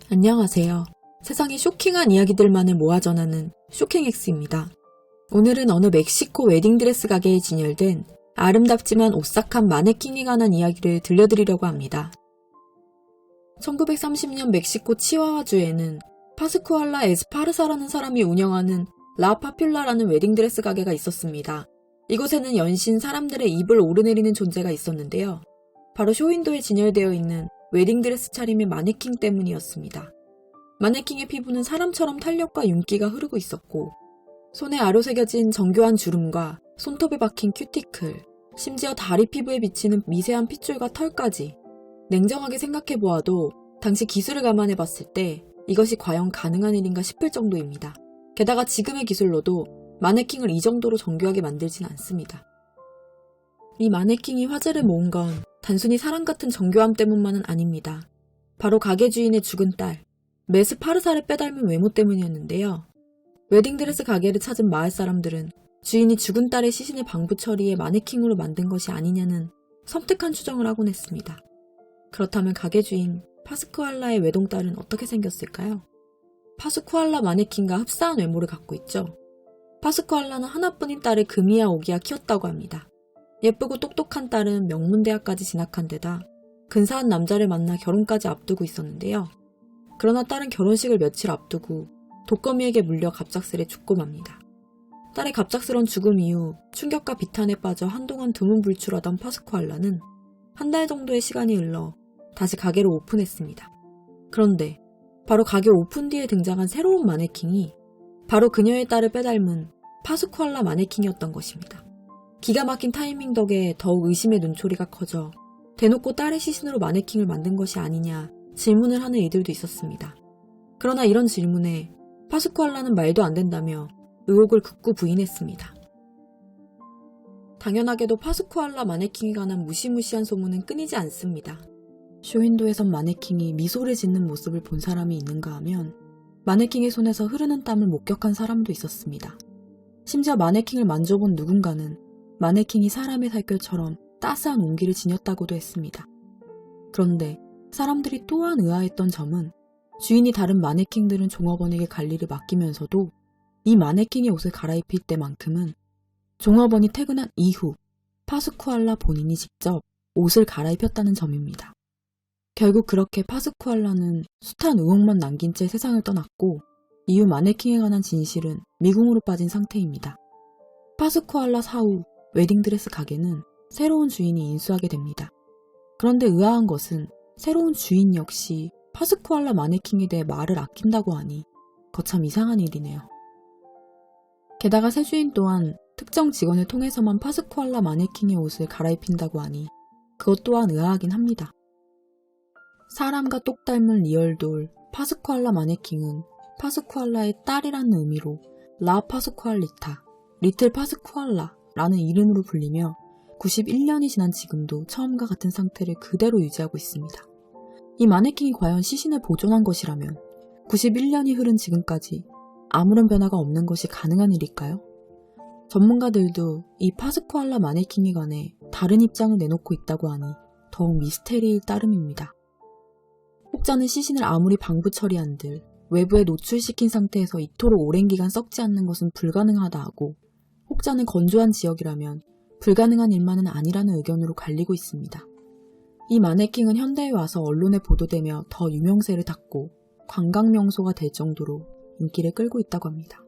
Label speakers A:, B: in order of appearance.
A: 안녕하세요. 세상에 쇼킹한 이야기들만을 모아 전하는 쇼킹엑스입니다. 오늘은 어느 멕시코 웨딩드레스 가게에 진열된 아름답지만 오싹한 마네킹에 관한 이야기를 들려드리려고 합니다. 1930년 멕시코 치와와주에는 파스쿠알라 에스파르사라는 사람이 운영하는 라 파퓰라라는 웨딩드레스 가게가 있었습니다. 이곳에는 연신 사람들의 입을 오르내리는 존재가 있었는데요. 바로 쇼윈도에 진열되어 있는 웨딩드레스 차림의 마네킹 때문이었습니다. 마네킹의 피부는 사람처럼 탄력과 윤기가 흐르고 있었고 손에 아로 새겨진 정교한 주름과 손톱에 박힌 큐티클, 심지어 다리 피부에 비치는 미세한 핏줄과 털까지 냉정하게 생각해보아도 당시 기술을 감안해봤을 때 이것이 과연 가능한 일인가 싶을 정도입니다. 게다가 지금의 기술로도 마네킹을 이 정도로 정교하게 만들진 않습니다. 이 마네킹이 화제를 모은 건 단순히 사람 같은 정교함 때문만은 아닙니다. 바로 가게 주인의 죽은 딸, 메스 파르사를 빼닮은 외모 때문이었는데요. 웨딩드레스 가게를 찾은 마을 사람들은 주인이 죽은 딸의 시신을 방부 처리해 마네킹으로 만든 것이 아니냐는 섬뜩한 추정을 하곤 했습니다. 그렇다면 가게 주인 파스쿠알라의 외동딸은 어떻게 생겼을까요? 파스쿠알라 마네킹과 흡사한 외모를 갖고 있죠. 파스쿠알라는 하나뿐인 딸을 금이야 오기야 키웠다고 합니다. 예쁘고 똑똑한 딸은 명문대학까지 진학한 데다 근사한 남자를 만나 결혼까지 앞두고 있었는데요. 그러나 딸은 결혼식을 며칠 앞두고 독거미에게 물려 갑작스레 죽고 맙니다. 딸의 갑작스런 죽음 이후 충격과 비탄에 빠져 한동안 두문불출하던 파스쿠알라는 한 달 정도의 시간이 흘러 다시 가게를 오픈했습니다. 그런데 바로 가게 오픈 뒤에 등장한 새로운 마네킹이 바로 그녀의 딸을 빼닮은 파스쿠알라 마네킹이었던 것입니다. 기가 막힌 타이밍 덕에 더욱 의심의 눈초리가 커져 대놓고 딸의 시신으로 마네킹을 만든 것이 아니냐 질문을 하는 이들도 있었습니다. 그러나 이런 질문에 파스쿠알라는 말도 안 된다며 의혹을 극구 부인했습니다. 당연하게도 파스쿠알라 마네킹에 관한 무시무시한 소문은 끊이지 않습니다. 쇼윈도에선 마네킹이 미소를 짓는 모습을 본 사람이 있는가 하면 마네킹의 손에서 흐르는 땀을 목격한 사람도 있었습니다. 심지어 마네킹을 만져본 누군가는 마네킹이 사람의 살결처럼 따스한 온기를 지녔다고도 했습니다. 그런데 사람들이 또한 의아했던 점은 주인이 다른 마네킹들은 종업원에게 관리를 맡기면서도 이 마네킹의 옷을 갈아입힐 때만큼은 종업원이 퇴근한 이후 파스쿠알라 본인이 직접 옷을 갈아입혔다는 점입니다. 결국 그렇게 파스쿠알라는 숱한 의혹만 남긴 채 세상을 떠났고 이후 마네킹에 관한 진실은 미궁으로 빠진 상태입니다. 파스쿠알라 사후 웨딩드레스 가게는 새로운 주인이 인수하게 됩니다. 그런데 의아한 것은 새로운 주인 역시 파스쿠알라 마네킹에 대해 말을 아낀다고 하니 거참 이상한 일이네요. 게다가 새 주인 또한 특정 직원을 통해서만 파스쿠알라 마네킹의 옷을 갈아입힌다고 하니 그것 또한 의아하긴 합니다. 사람과 똑 닮은 리얼돌 파스쿠알라 마네킹은 파스쿠알라의 딸이라는 의미로 라 파스쿠알리타, 리틀 파스쿠알라 라는 이름으로 불리며 91년이 지난 지금도 처음과 같은 상태를 그대로 유지하고 있습니다. 이 마네킹이 과연 시신을 보존한 것이라면 91년이 흐른 지금까지 아무런 변화가 없는 것이 가능한 일일까요? 전문가들도 이 파스쿠알라 마네킹에 관해 다른 입장을 내놓고 있다고 하니 더욱 미스테리일 따름입니다. 혹자는 시신을 아무리 방부 처리한들 외부에 노출시킨 상태에서 이토록 오랜 기간 썩지 않는 것은 불가능하다 하고 혹자는 건조한 지역이라면 불가능한 일만은 아니라는 의견으로 갈리고 있습니다. 이 마네킹은 현대에 와서 언론에 보도되며 더 유명세를 탔고 관광명소가 될 정도로 인기를 끌고 있다고 합니다.